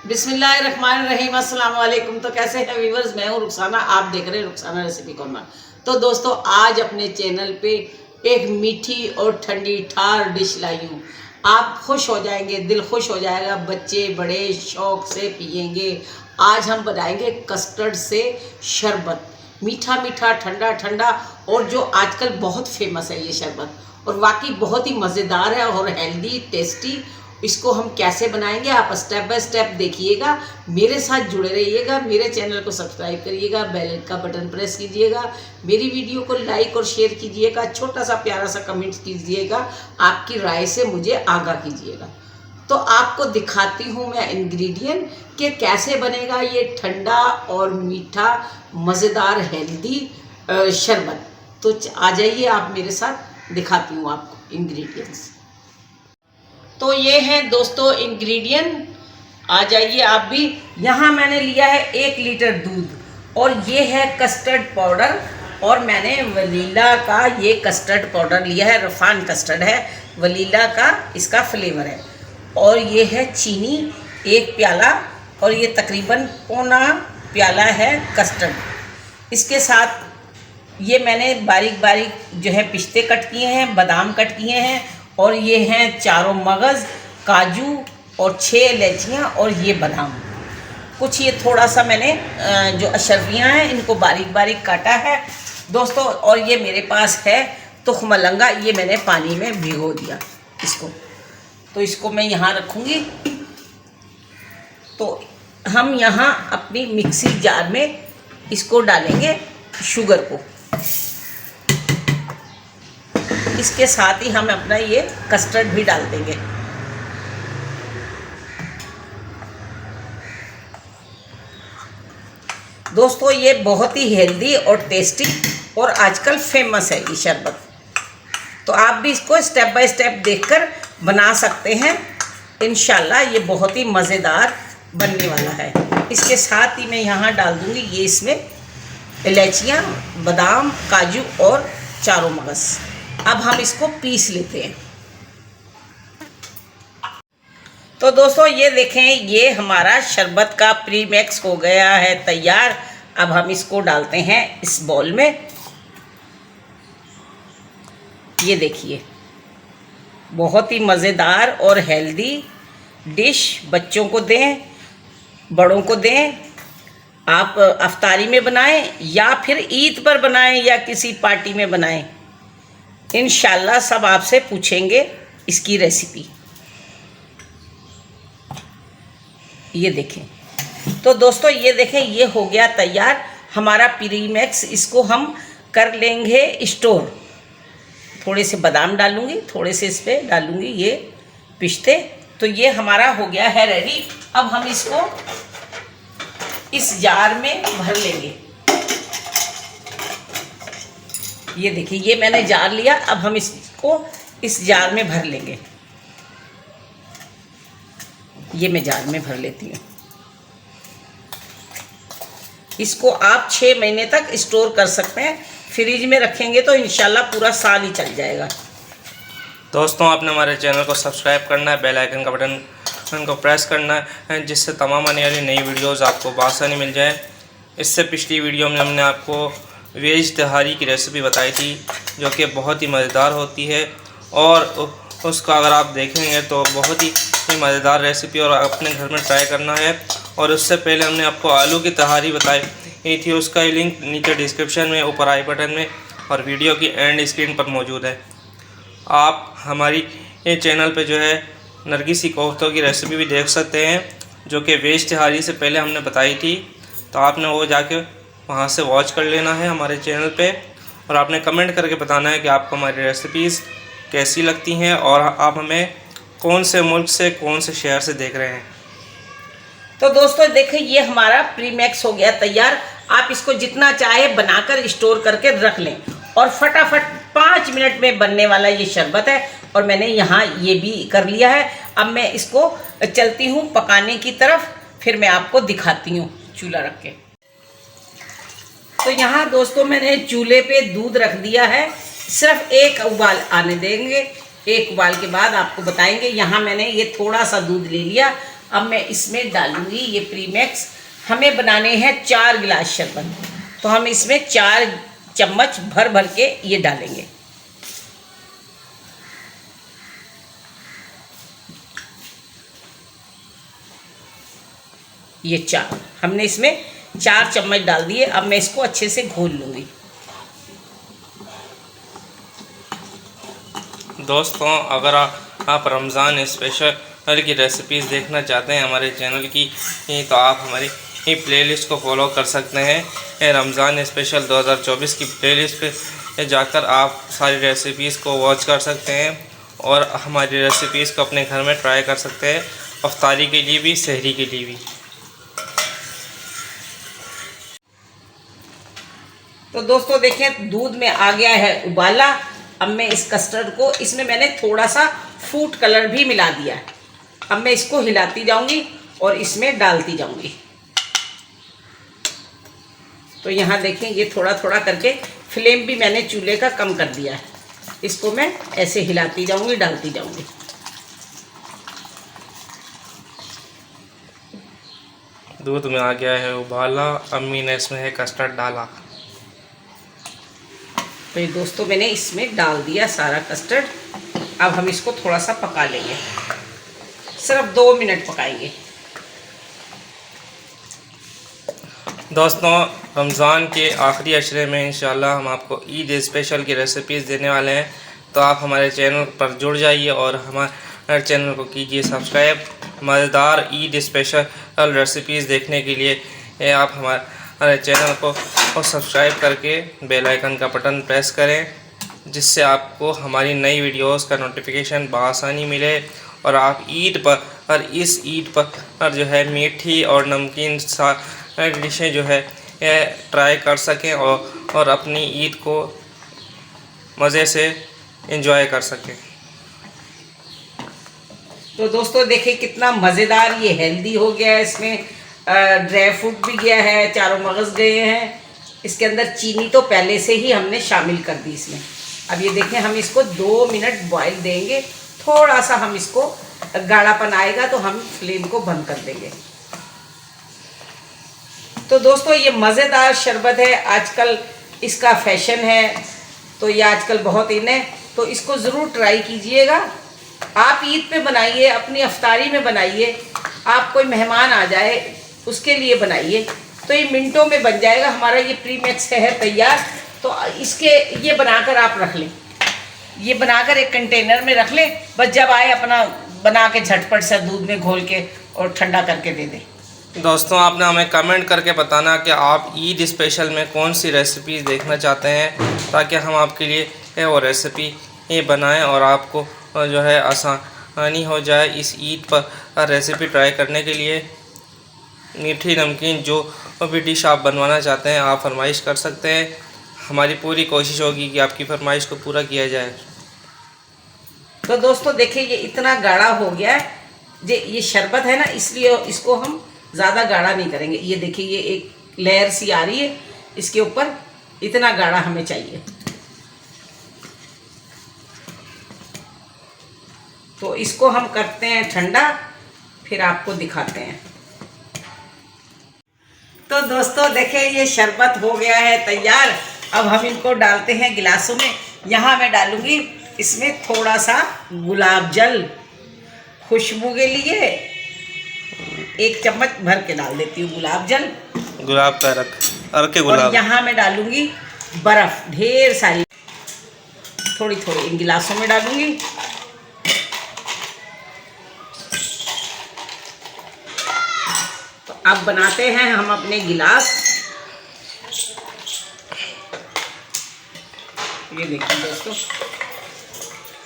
बिस्मिल्लाहिर्रहमानिर्रहीम, अस्सलाम वालेकुम। तो कैसे हैं व्यूवर्स, मैं हूँ रुखसाना, आप देख रहे हैं रुखसाना रेसिपी कॉर्नर। तो दोस्तों, आज अपने चैनल पे एक मीठी और ठंडी ठार डिश लाई हूँ। आप खुश हो जाएंगे, दिल खुश हो जाएगा, बच्चे बड़े शौक से पियेंगे। आज हम बनाएंगे कस्टर्ड से शरबत, मीठा मीठा ठंडा ठंडा, और जो आजकल बहुत फेमस है ये शरबत, और वाकई बहुत ही मज़ेदार है और हेल्दी टेस्टी। इसको हम कैसे बनाएंगे आप स्टेप बाय स्टेप देखिएगा, मेरे साथ जुड़े रहिएगा। मेरे चैनल को सब्सक्राइब करिएगा, बेल का बटन प्रेस कीजिएगा, मेरी वीडियो को लाइक और शेयर कीजिएगा, छोटा सा प्यारा सा कमेंट कीजिएगा, आपकी राय से मुझे आगाह कीजिएगा। तो आपको दिखाती हूँ मैं इंग्रेडिएंट कि कैसे बनेगा ये ठंडा और मीठा मज़ेदार हेल्दी शरबत। तो आ जाइए आप मेरे साथ, दिखाती हूँ आपको इंग्रेडिएंट्स। तो ये हैं दोस्तों इंग्रेडिएंट, आ जाइए आप भी। यहाँ मैंने लिया है 1 लीटर दूध, और ये है कस्टर्ड पाउडर, और मैंने वनीला का ये कस्टर्ड पाउडर लिया है, रिफाइंड कस्टर्ड है, वनीला का इसका फ्लेवर है। और ये है चीनी 1 प्याला, और ये तकरीबन पौना प्याला है कस्टर्ड। इसके साथ ये मैंने बारीक बारीक जो है पिस्ते कट किए हैं, बादाम कट किए हैं, और ये हैं चारों मगज़, काजू और 6 इलायचियाँ, और ये बादाम कुछ। ये थोड़ा सा मैंने जो अशर्फियाँ हैं इनको बारीक बारीक काटा है दोस्तों। और ये मेरे पास है तुख्म मलंगा, ये मैंने पानी में भिगो दिया इसको। तो इसको मैं यहाँ रखूँगी। तो हम यहाँ अपनी मिक्सी जार में इसको डालेंगे शुगर को, इसके साथ ही हम अपना ये कस्टर्ड भी डाल देंगे। दोस्तों, ये बहुत ही हेल्दी और टेस्टी और आजकल फेमस है ये शरबत। तो आप भी इसको स्टेप बाय स्टेप देखकर बना सकते हैं। इंशाल्लाह ये बहुत ही मज़ेदार बनने वाला है। इसके साथ ही मैं यहाँ डाल दूँगी ये इसमें इलायचियाँ, बादाम, काजू और चारों मगज़। अब हम इसको पीस लेते हैं। तो दोस्तों, ये देखें, ये हमारा शरबत का प्री मिक्स हो गया है तैयार। अब हम इसको डालते हैं इस बाउल में। ये देखिए, बहुत ही मज़ेदार और हेल्दी डिश, बच्चों को दें, बड़ों को दें। आप अफ्तारी में बनाएं या फिर ईद पर बनाएं या किसी पार्टी में बनाएं, इंशाल्लाह सब आपसे पूछेंगे इसकी रेसिपी। ये देखें। तो दोस्तों, ये देखें, ये हो गया तैयार हमारा प्री मिक्स। इसको हम कर लेंगे स्टोर। थोड़े से बादाम डालूंगी, थोड़े से इस पर डालूंगी ये पिस्ते। तो ये हमारा हो गया है रेडी। अब हम इसको इस जार में भर लेंगे। ये देखिए, ये मैंने जार लिया। अब हम इसको इस जार में भर लेंगे। ये मैं जार में भर लेती हूँ। इसको आप 6 महीने तक स्टोर कर सकते हैं। फ्रिज में रखेंगे तो इंशाल्लाह पूरा साल ही चल जाएगा। दोस्तों, आपने हमारे चैनल को सब्सक्राइब करना है, बेल आइकन का बटन को प्रेस करना है, जिससे तमाम आने वाली नई वीडियोज़ आपको बआसानी मिल जाए। इससे पिछली वीडियो में हमने आपको वेज तहारी की रेसिपी बताई थी, जो कि बहुत ही मज़ेदार होती है, और उसका अगर आप देखेंगे तो बहुत ही मज़ेदार रेसिपी, और अपने घर में ट्राई करना है। और उससे पहले हमने आपको आलू की तहारी बताई थी, उसका लिंक नीचे डिस्क्रिप्शन में, ऊपर आई बटन में और वीडियो की एंड स्क्रीन पर मौजूद है। आप हमारी ये चैनल पे जो है नरगिसी कोफ्तों की रेसिपी भी देख सकते हैं, जो कि वेज तहारी से पहले हमने बताई थी। तो आपने वो जाके वहाँ से वॉच कर लेना है हमारे चैनल पे, और आपने कमेंट करके बताना है कि आपको हमारी रेसिपीज़ कैसी लगती हैं, और आप हमें कौन से मुल्क से, कौन से शहर से देख रहे हैं। तो दोस्तों देखिए, ये हमारा प्री मिक्स हो गया तैयार। आप इसको जितना चाहे बनाकर स्टोर करके रख लें, और फटाफट 5 मिनट में बनने वाला ये शरबत है। और मैंने यहाँ ये भी कर लिया है। अब मैं इसको चलती हूँ पकाने की तरफ, फिर मैं आपको दिखाती हूँ चूल्हा रख के। तो यहाँ दोस्तों, मैंने चूल्हे पे दूध रख दिया है, सिर्फ 1 उबाल आने देंगे। 1 उबाल के बाद आपको बताएंगे। यहाँ मैंने ये थोड़ा सा दूध ले लिया, अब मैं इसमें डालूंगी ये प्रीमिक्स। हमें बनाने हैं 4 गिलास शरबत, तो हम इसमें 4 चम्मच भर भर के ये डालेंगे। ये 4 हमने इसमें 4 चम्मच डाल दिए। अब मैं इसको अच्छे से घोल लूँगी। दोस्तों, अगर आप रमज़ान स्पेशल की रेसिपीज़ देखना चाहते हैं हमारे चैनल की, तो आप हमारी प्लेलिस्ट को फॉलो कर सकते हैं। रमज़ान स्पेशल 2024 की प्लेलिस्ट पे जाकर आप सारी रेसिपीज़ को वॉच कर सकते हैं और हमारी रेसिपीज़ को अपने घर में ट्राई कर सकते हैं, अफ्तारी के लिए भी, सहरी के लिए भी। तो दोस्तों देखें, दूध में आ गया है उबाला। अब मैं इस कस्टर्ड को, इसमें मैंने थोड़ा सा फूड कलर भी मिला दिया है। अब मैं इसको हिलाती जाऊंगी और इसमें डालती जाऊंगी। तो यहाँ देखें, ये थोड़ा थोड़ा करके, फ्लेम भी मैंने चूल्हे का कम कर दिया है। इसको मैं ऐसे हिलाती जाऊंगी, डालती जाऊंगी। दूध में आ गया है उबाला, अम्मी ने इसमें है कस्टर्ड डाला। तो ये दोस्तों मैंने इसमें डाल दिया सारा कस्टर्ड। अब हम इसको थोड़ा सा पका लेंगे, सिर्फ 2 मिनट पकाएंगे। दोस्तों, रमज़ान के आखिरी अशरे में इंशाल्लाह हम आपको ईद स्पेशल की रेसिपीज़ देने वाले हैं, तो आप हमारे चैनल पर जुड़ जाइए और हमारे चैनल को कीजिए सब्सक्राइब। मज़ेदार ईद स्पेशल रेसिपीज़ देखने के लिए आप हमारे चैनल को सब्सक्राइब करके बेल आइकन का बटन प्रेस करें, जिससे आपको हमारी नई वीडियोस का नोटिफिकेशन बआसानी मिले और आप ईद पर, इस ईद पर जो है मीठी और नमकीन डिशें जो है ट्राई कर सकें और अपनी ईद को मज़े से एंजॉय कर सकें। तो दोस्तों देखिए कितना मज़ेदार, ये हेल्दी हो गया है। इसमें ड्राई फ्रूट भी गया है, चारों मगज़ गए हैं। इसके अंदर चीनी तो पहले से ही हमने शामिल कर दी इसमें। अब ये देखें, हम इसको 2 मिनट बॉईल देंगे। थोड़ा सा हम इसको गाढ़ापन आएगा तो हम फ्लेम को बंद कर देंगे। तो दोस्तों, ये मज़ेदार शरबत है, आजकल इसका फैशन है, तो ये आजकल बहुत इन है, तो इसको ज़रूर ट्राई कीजिएगा। आप ईद पे बनाइए, अपनी अफ्तारी में बनाइए, आप कोई मेहमान आ जाए उसके लिए बनाइए, तो ये मिनटों में बन जाएगा। हमारा ये प्रीमिक्स है तैयार। तो इसके ये बनाकर आप रख लें, ये बनाकर एक कंटेनर में रख लें। बस जब आए अपना बना के झटपट से दूध में घोल के और ठंडा करके दे दें। दोस्तों, आपने हमें कमेंट करके बताना कि आप ईद स्पेशल में कौन सी रेसिपीज़ देखना चाहते हैं, ताकि हम आपके लिए वो रेसिपी ये बनाएं और आपको जो है आसानी हो जाए इस ईद पर रेसिपी ट्राई करने के लिए। मीठी नमकीन जो भी डिश आप बनवाना चाहते हैं आप फरमाइश कर सकते हैं। हमारी पूरी कोशिश होगी कि आपकी फरमाइश को पूरा किया जाए। तो दोस्तों देखिए, ये इतना गाढ़ा हो गया है। ये शरबत है ना, इसलिए इसको हम ज़्यादा गाढ़ा नहीं करेंगे। ये देखिए, ये एक लेयर सी आ रही है इसके ऊपर, इतना गाढ़ा हमें चाहिए। तो इसको हम करते हैं ठंडा, फिर आपको दिखाते हैं। तो दोस्तों देखिए, ये शरबत हो गया है तैयार। अब हम इनको डालते हैं गिलासों में। यहाँ मैं डालूँगी इसमें थोड़ा सा गुलाब जल, खुशबू के लिए 1 चम्मच भर के डाल देती हूँ गुलाब जल। गुलाब का अर्क के गुलाब। और यहाँ मैं डालूँगी बर्फ़, ढेर सारी, थोड़ी थोड़ी इन गिलासों में डालूँगी। तो अब बनाते हैं हम अपने गिलास। ये देखिए दोस्तों,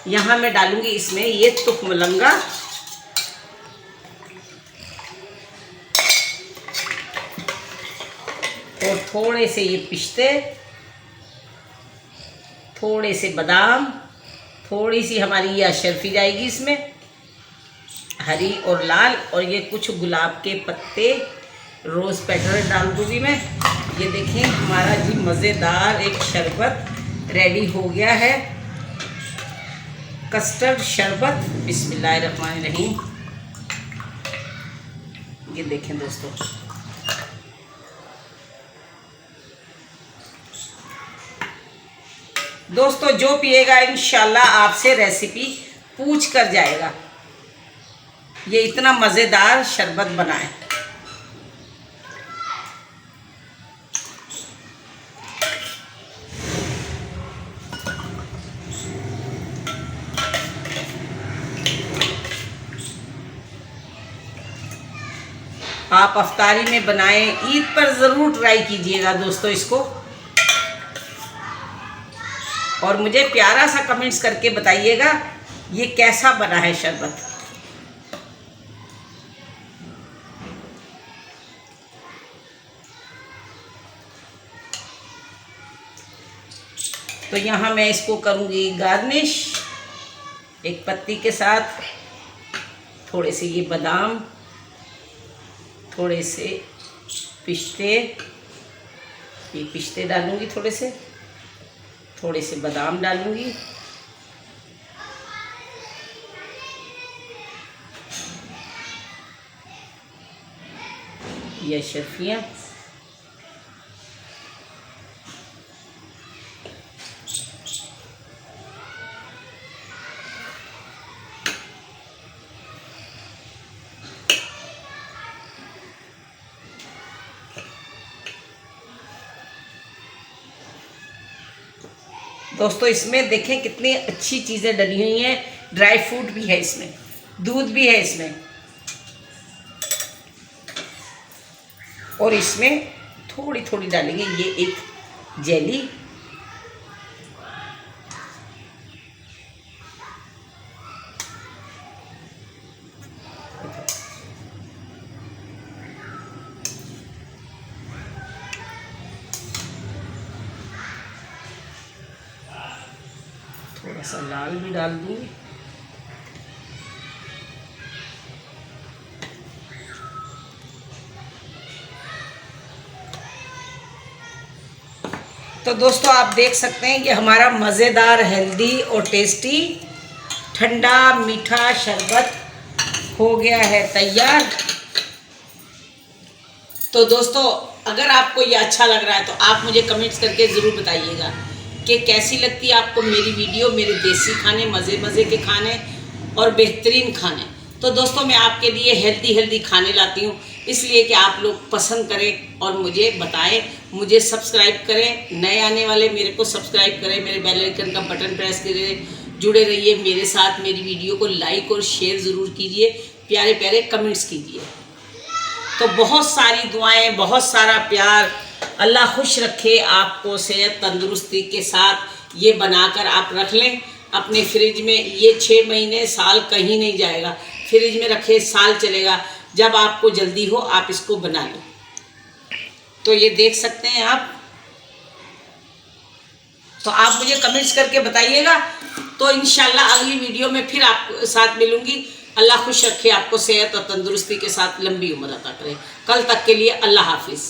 यहाँ मैं डालूंगी इसमें ये तुख्म लंगा, और थोड़े से ये पिस्ते, थोड़े से बादाम, थोड़ी सी हमारी ये अशरफी जाएगी इसमें, हरी और लाल, और ये कुछ गुलाब के पत्ते, रोज़ पेटल डाल दूँगी मैं। ये देखें, हमारा जी मज़ेदार एक शरबत रेडी हो गया है, कस्टर्ड शरबत। बिस्मिल्लाहिर्रहमानिर्रहीम। ये देखें दोस्तों, दोस्तों जो पिएगा इंशाल्लाह आपसे रेसिपी पूछ कर जाएगा। ये इतना मज़ेदार शरबत बना है। आप अफ्तारी में बनाएं, ईद पर ज़रूर ट्राई कीजिएगा दोस्तों इसको, और मुझे प्यारा सा कमेंट्स करके बताइएगा ये कैसा बना है शरबत। तो यहाँ मैं इसको करूँगी गार्निश एक पत्ती के साथ, थोड़े से ये बादाम, थोड़े से पिस्ते, ये पिस्ते डालूँगी, थोड़े से बादाम डालूँगी, ये अशरफियाँ, दोस्तों इसमें देखें कितनी अच्छी चीज़ें डली हुई हैं। ड्राई फ्रूट भी है इसमें, दूध भी है इसमें, और इसमें थोड़ी थोड़ी डालेंगे ये एक जेली, थोड़ा सा लाल भी डाल दूंगी। तो दोस्तों आप देख सकते हैं कि हमारा मज़ेदार, हेल्दी और टेस्टी ठंडा मीठा शरबत हो गया है तैयार। तो दोस्तों अगर आपको ये अच्छा लग रहा है तो आप मुझे कमेंट्स करके ज़रूर बताइएगा कि कैसी लगती है आपको मेरी वीडियो, मेरे देसी खाने, मज़े के खाने और बेहतरीन खाने। तो दोस्तों मैं आपके लिए हेल्दी खाने लाती हूँ, इसलिए कि आप लोग पसंद करें और मुझे बताएं, मुझे सब्सक्राइब करें। नए आने वाले मेरे को सब्सक्राइब करें, मेरे बेल आइकन का बटन प्रेस करें, जुड़े रहिए मेरे साथ। मेरी वीडियो को लाइक और शेयर ज़रूर कीजिए, प्यारे प्यारे कमेंट्स कीजिए। तो बहुत सारी दुआएं, बहुत सारा प्यार, अल्लाह खुश रखे आपको, सेहत तंदुरुस्ती के साथ ये बनाकर आप रख लें अपने फ्रिज में। ये 6 महीने साल कहीं नहीं जाएगा, फ्रिज में रखे साल चलेगा। जब आपको जल्दी हो आप इसको बना लो। तो ये देख सकते हैं आप। तो आप मुझे कमेंट्स करके बताइएगा। तो इंशाल्लाह अगली वीडियो में फिर आपके साथ मिलूंगी। अल्लाह खुश रखे आपको, सेहत और तंदुरुस्ती के साथ लंबी उम्र अता करे। कल तक के लिए अल्लाह हाफिज़।